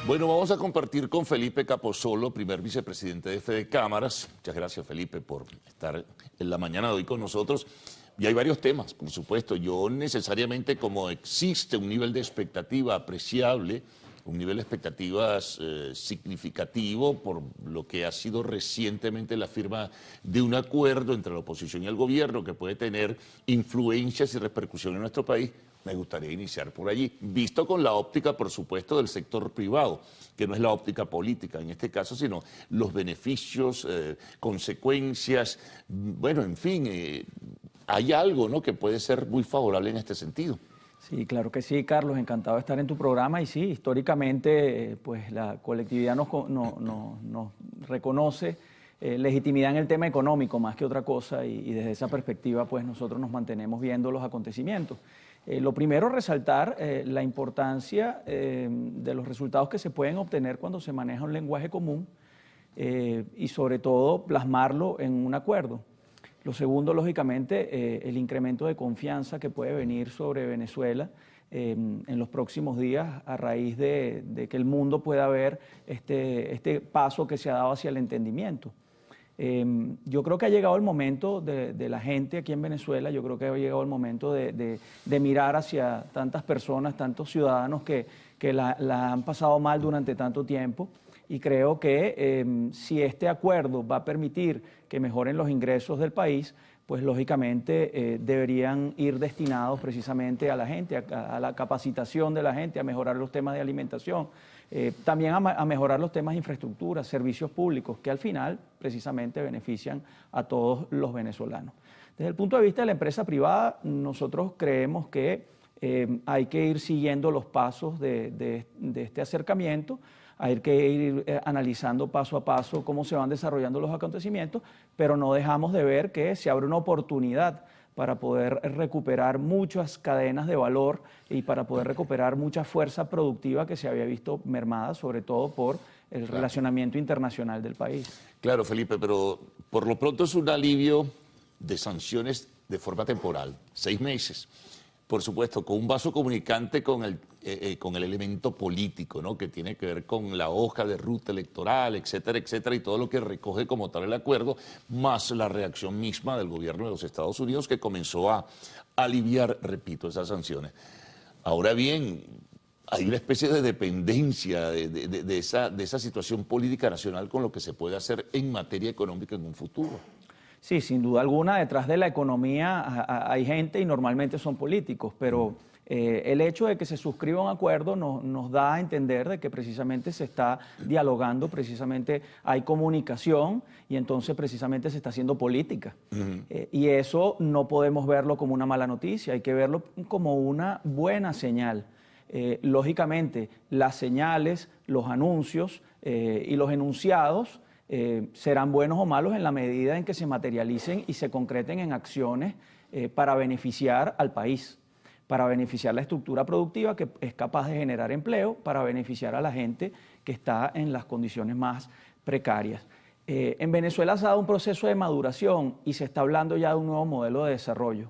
Bueno, vamos a compartir con Felipe Capozolo, primer vicepresidente de Fede Cámaras. Muchas gracias, Felipe, por estar en la mañana de hoy con nosotros. Y hay varios temas, por supuesto. Yo necesariamente, como existe un nivel de expectativa apreciable, un nivel de expectativas significativo por lo que ha sido recientemente la firma de un acuerdo entre la oposición y el gobierno que puede tener influencias y repercusiones en nuestro país, me gustaría iniciar por allí, visto con la óptica, por supuesto, del sector privado, que no es la óptica política en este caso, sino los beneficios, consecuencias, bueno, en fin, hay algo, ¿no?, que puede ser muy favorable en este sentido. Sí, claro que sí, Carlos, encantado de estar en tu programa y sí, históricamente pues la colectividad nos reconoce legitimidad en el tema económico más que otra cosa y desde esa perspectiva pues nosotros nos mantenemos viendo los acontecimientos. Lo primero, resaltar la importancia de los resultados que se pueden obtener cuando se maneja un lenguaje común y sobre todo plasmarlo en un acuerdo. Lo segundo, lógicamente, el incremento de confianza que puede venir sobre Venezuela en los próximos días a raíz de que el mundo pueda ver este paso que se ha dado hacia el entendimiento. Yo creo que ha llegado el momento de la gente aquí en Venezuela, yo creo que ha llegado el momento de mirar hacia tantas personas, tantos ciudadanos que la han pasado mal durante tanto tiempo. Y creo que si este acuerdo va a permitir que mejoren los ingresos del país, pues lógicamente deberían ir destinados precisamente a la gente, a la capacitación de la gente, a mejorar los temas de alimentación, también a mejorar los temas de infraestructura, servicios públicos, que al final precisamente benefician a todos los venezolanos. Desde el punto de vista de la empresa privada, nosotros creemos que hay que ir siguiendo los pasos de este acercamiento. Hay que ir analizando paso a paso cómo se van desarrollando los acontecimientos, pero no dejamos de ver que se abre una oportunidad para poder recuperar muchas cadenas de valor y para poder recuperar mucha fuerza productiva que se había visto mermada, sobre todo por el relacionamiento internacional del país. Claro, Felipe, pero por lo pronto es un alivio de sanciones de forma temporal, 6 meses. Por supuesto, con un vaso comunicante con el elemento político, ¿no?, que tiene que ver con la hoja de ruta electoral, etcétera, etcétera, y todo lo que recoge como tal el acuerdo, más la reacción misma del gobierno de los Estados Unidos que comenzó a aliviar, repito, esas sanciones. Ahora bien, hay una especie de dependencia de esa situación política nacional con lo que se puede hacer en materia económica en un futuro. Sí, sin duda alguna, detrás de la economía hay gente y normalmente son políticos, pero el hecho de que se suscriba un acuerdo nos da a entender de que precisamente se está dialogando, precisamente hay comunicación y entonces precisamente se está haciendo política. Y eso no podemos verlo como una mala noticia, hay que verlo como una buena señal. Lógicamente, las señales, los anuncios y los enunciados serán buenos o malos en la medida en que se materialicen y se concreten en acciones para beneficiar al país, para beneficiar la estructura productiva que es capaz de generar empleo, para beneficiar a la gente que está en las condiciones más precarias. En Venezuela se ha dado un proceso de maduración y se está hablando ya de un nuevo modelo de desarrollo.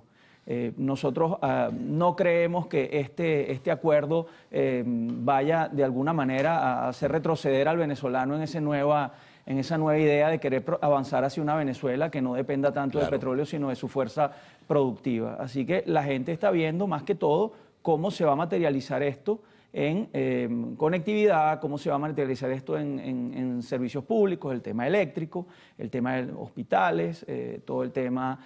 Nosotros no creemos que este acuerdo vaya de alguna manera a hacer retroceder al venezolano en esa nueva idea de querer avanzar hacia una Venezuela que no dependa tanto del petróleo, sino de su fuerza productiva. Así que la gente está viendo más que todo cómo se va a materializar esto en conectividad, cómo se va a materializar esto en servicios públicos, el tema eléctrico, el tema de hospitales, todo el tema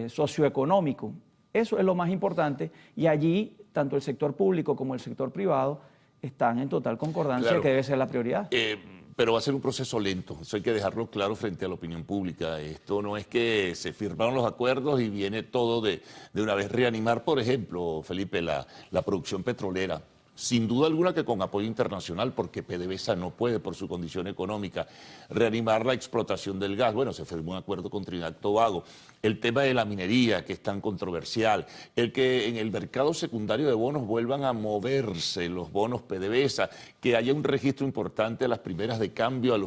socioeconómico. Eso es lo más importante y allí tanto el sector público como el sector privado están en total concordancia de que debe ser la prioridad. Pero va a ser un proceso lento, eso hay que dejarlo claro frente a la opinión pública. Esto no es que se firmaron los acuerdos y viene todo de una vez. Reanimar, por ejemplo, Felipe, la producción petrolera, sin duda alguna que con apoyo internacional, porque PDVSA no puede por su condición económica. Reanimar la explotación del gas, bueno, se firmó un acuerdo con Trinidad y Tobago. El tema de la minería, que es tan controversial. El que en el mercado secundario de bonos vuelvan a moverse los bonos PDVSA, que haya un registro importante a las primeras de cambio, a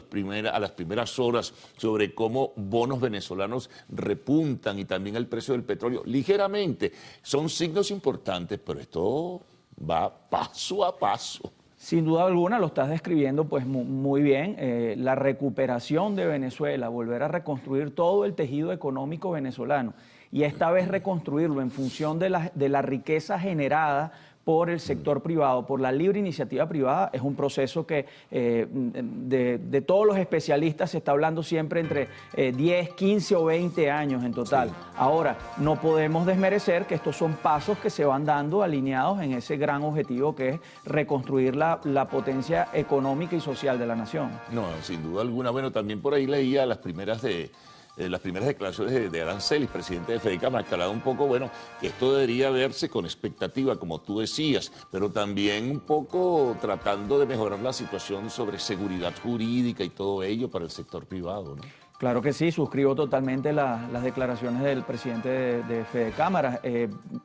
las primeras horas, sobre cómo bonos venezolanos repuntan y también el precio del petróleo ligeramente. Son signos importantes, pero esto va paso a paso. Sin duda alguna, lo estás describiendo pues muy bien. La recuperación de Venezuela, volver a reconstruir todo el tejido económico venezolano y esta vez reconstruirlo en función de la riqueza generada por el sector privado, por la libre iniciativa privada, es un proceso que de todos los especialistas se está hablando siempre entre 10, 15 o 20 años en total. Sí. Ahora, no podemos desmerecer que estos son pasos que se van dando alineados en ese gran objetivo que es reconstruir la potencia económica y social de la nación. No, sin duda alguna. Bueno, también por ahí leía las primeras declaraciones de Arancelis, presidente de FEDECámaras, que hablaba un poco, bueno, que esto debería verse con expectativa, como tú decías, pero también un poco tratando de mejorar la situación sobre seguridad jurídica y todo ello para el sector privado, ¿no? Claro que sí, suscribo totalmente las declaraciones del presidente de FEDECámaras.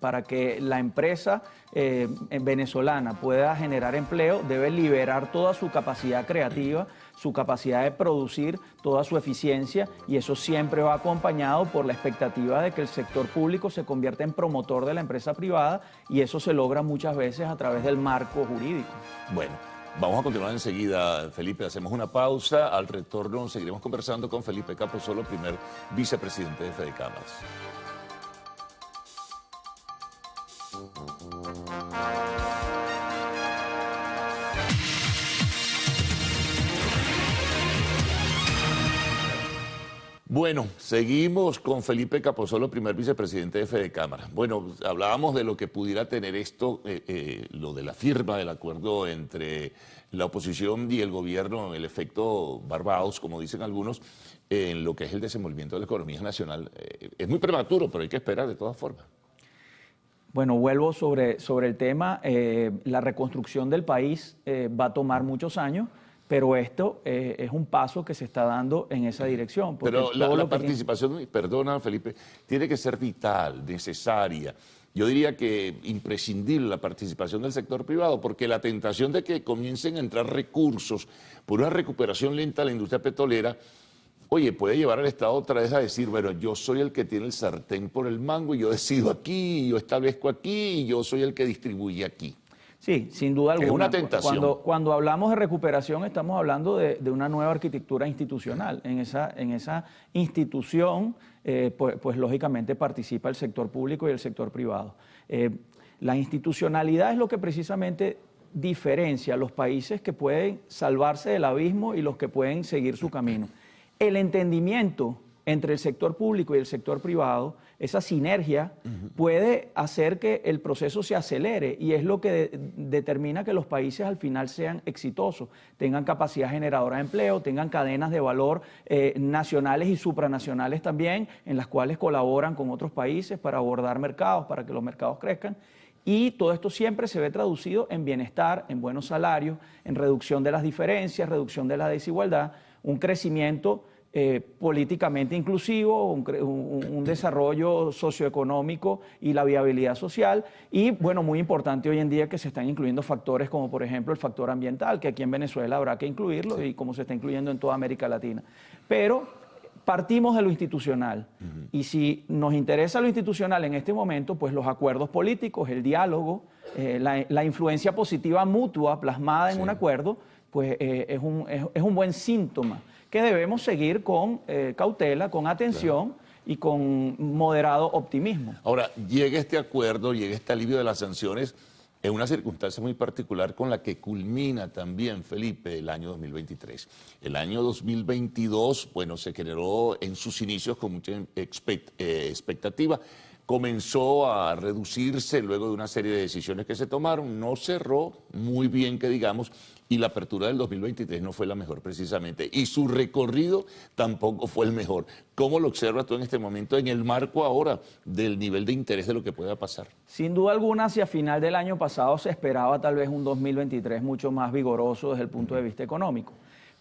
Para que la empresa venezolana pueda generar empleo, debe liberar toda su capacidad creativa, su capacidad de producir, toda su eficiencia, y eso siempre va acompañado por la expectativa de que el sector público se convierta en promotor de la empresa privada, y eso se logra muchas veces a través del marco jurídico. Bueno. Vamos a continuar enseguida, Felipe. Hacemos una pausa. Al retorno seguiremos conversando con Felipe Capozolo, primer vicepresidente de FEDECámaras. Bueno, seguimos con Felipe Capozolo, primer vicepresidente de FEDECámaras. Bueno, hablábamos de lo que pudiera tener esto, lo de la firma del acuerdo entre la oposición y el gobierno, el efecto Barbados, como dicen algunos, en lo que es el desenvolvimiento de la economía nacional. Es muy prematuro, pero hay que esperar de todas formas. Bueno, vuelvo sobre el tema. La reconstrucción del país va a tomar muchos años, pero esto es un paso que se está dando en esa dirección. Pero la participación, perdona Felipe, tiene que ser vital, necesaria. Yo diría que imprescindible la participación del sector privado, porque la tentación de que comiencen a entrar recursos por una recuperación lenta de la industria petrolera, oye, puede llevar al Estado otra vez a decir, bueno, yo soy el que tiene el sartén por el mango y yo decido aquí, y yo establezco aquí y yo soy el que distribuye aquí. Sí, sin duda alguna. Es una tentación. Cuando hablamos de recuperación estamos hablando de una nueva arquitectura institucional. En esa institución, pues lógicamente participa el sector público y el sector privado. La institucionalidad es lo que precisamente diferencia a los países que pueden salvarse del abismo y los que pueden seguir su camino. El entendimiento entre el sector público y el sector privado, esa sinergia puede hacer que el proceso se acelere, y es lo que determina que los países al final sean exitosos, tengan capacidad generadora de empleo, tengan cadenas de valor nacionales y supranacionales también, en las cuales colaboran con otros países para abordar mercados, para que los mercados crezcan. Y todo esto siempre se ve traducido en bienestar, en buenos salarios, en reducción de las diferencias, reducción de la desigualdad, un crecimiento políticamente inclusivo, un desarrollo socioeconómico y la viabilidad social. Y bueno, muy importante hoy en día que se están incluyendo factores como por ejemplo el factor ambiental, que aquí en Venezuela habrá que incluirlo, sí, y como se está incluyendo en toda América Latina. Pero partimos de lo institucional, y si nos interesa lo institucional en este momento, pues los acuerdos políticos, el diálogo, la influencia positiva mutua plasmada en un acuerdo, pues es un buen síntoma que debemos seguir con cautela, con atención y con moderado optimismo. Ahora, llega este acuerdo, llega este alivio de las sanciones en una circunstancia muy particular con la que culmina también, Felipe, el año 2023. El año 2022, bueno, se generó en sus inicios con mucha expectativa. Comenzó a reducirse luego de una serie de decisiones que se tomaron, no cerró muy bien, que digamos, y la apertura del 2023 no fue la mejor precisamente, y su recorrido tampoco fue el mejor. ¿Cómo lo observas tú en este momento en el marco ahora del nivel de interés de lo que pueda pasar? Sin duda alguna, hacia final del año pasado se esperaba tal vez un 2023 mucho más vigoroso desde el punto de vista económico.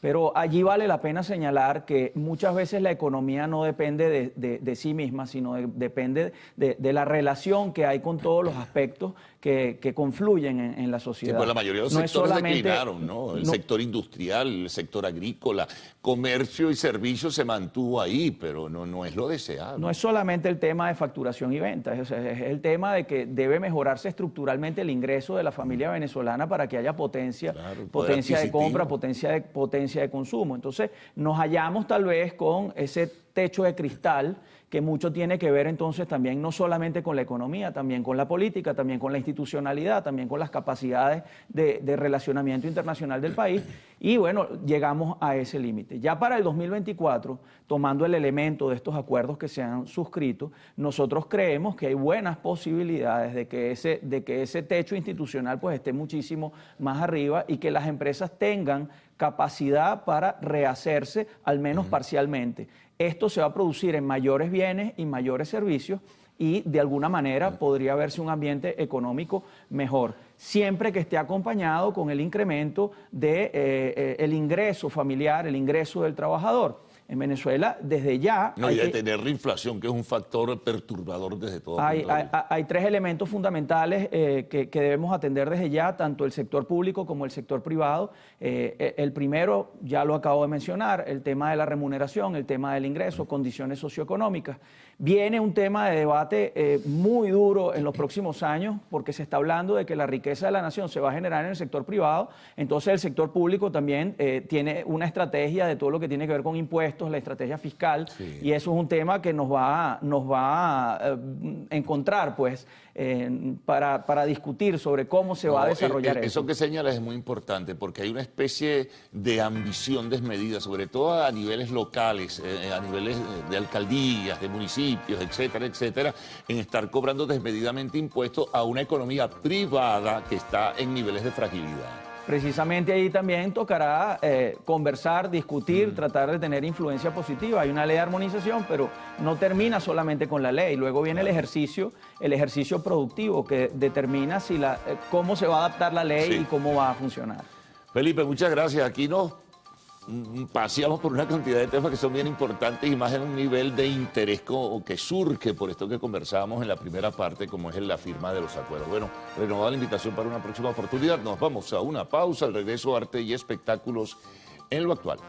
Pero allí vale la pena señalar que muchas veces la economía no depende de sí misma, sino depende de la relación que hay con todos los aspectos que confluyen en la sociedad. Sí, pues la mayoría de los No sectores solamente, declinaron, ¿no? El sector industrial, el sector agrícola, comercio y servicios se mantuvo ahí, pero no es lo deseado. No es solamente el tema de facturación y ventas, es el tema de que debe mejorarse estructuralmente el ingreso de la familia venezolana para que haya potencia, Claro, potencia de compra, adquisitivo. potencia de consumo. Entonces, nos hallamos tal vez con ese techo de cristal que mucho tiene que ver entonces también no solamente con la economía, también con la política, también con la institucionalidad, también con las capacidades de relacionamiento internacional del país y bueno, llegamos a ese límite. Ya para el 2024, tomando el elemento de estos acuerdos que se han suscrito, nosotros creemos que hay buenas posibilidades de que ese techo institucional pues esté muchísimo más arriba y que las empresas tengan capacidad para rehacerse, al menos parcialmente. Esto se va a producir en mayores bienes y mayores servicios y de alguna manera podría verse un ambiente económico mejor, siempre que esté acompañado con el incremento del ingreso familiar, el ingreso del trabajador. En Venezuela, desde ya... No, y detener la inflación, que es un factor perturbador desde todo punto de vista. Hay tres elementos fundamentales que debemos atender desde ya, tanto el sector público como el sector privado. El primero, ya lo acabo de mencionar, el tema de la remuneración, el tema del ingreso, condiciones socioeconómicas. Viene un tema de debate muy duro en los próximos años porque se está hablando de que la riqueza de la nación se va a generar en el sector privado, entonces el sector público también tiene una estrategia de todo lo que tiene que ver con impuestos, la estrategia fiscal, sí. Y eso es un tema que nos va a encontrar pues para discutir sobre cómo se va a desarrollar eso. Eso que señalas es muy importante porque hay una especie de ambición desmedida, sobre todo a niveles locales, a niveles de alcaldías, de municipios, etcétera, etcétera, en estar cobrando desmedidamente impuestos a una economía privada que está en niveles de fragilidad. Precisamente ahí también tocará conversar, discutir, tratar de tener influencia positiva. Hay una ley de armonización, pero no termina solamente con la ley. Luego viene el ejercicio productivo que determina cómo se va a adaptar la ley y cómo va a funcionar. Felipe, muchas gracias. Aquí nos paseamos por una cantidad de temas que son bien importantes y más en un nivel de interés que surge por esto que conversábamos en la primera parte, como es la firma de los acuerdos. Bueno, renovada la invitación para una próxima oportunidad. Nos vamos a una pausa, al regreso, arte y espectáculos en lo actual.